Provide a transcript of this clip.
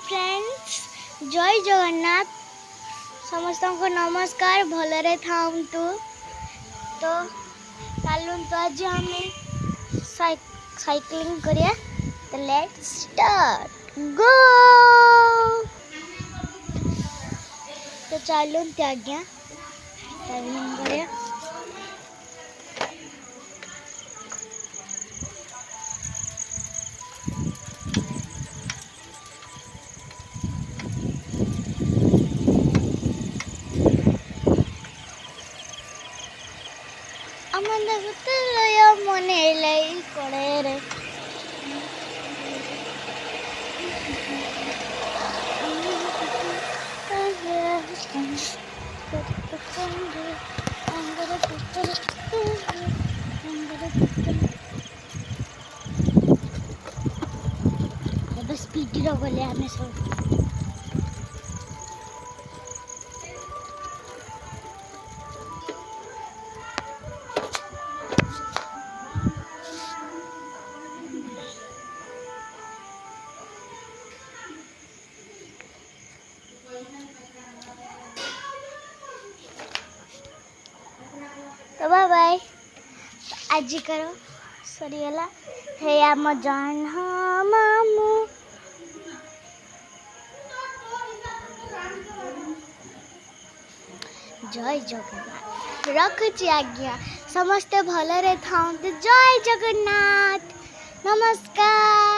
Friends जय जगन्नाथ समस्त को नमस्कार भलरे थांतु तो चलूँ तो आज हमें साइकिलिंग करिए तो लेट्स स्टार्ट गो तो चलूँ आज्ञा साइकिलिंग करिए मने लाई करे रे स्पीड गले आम सब तो बाय बाय आज करो सरीगला हे आम जान मामू जय जगन्नाथ रखुची आज्ञा समस्ते भलरे थांतु जय जगन्नाथ नमस्कार।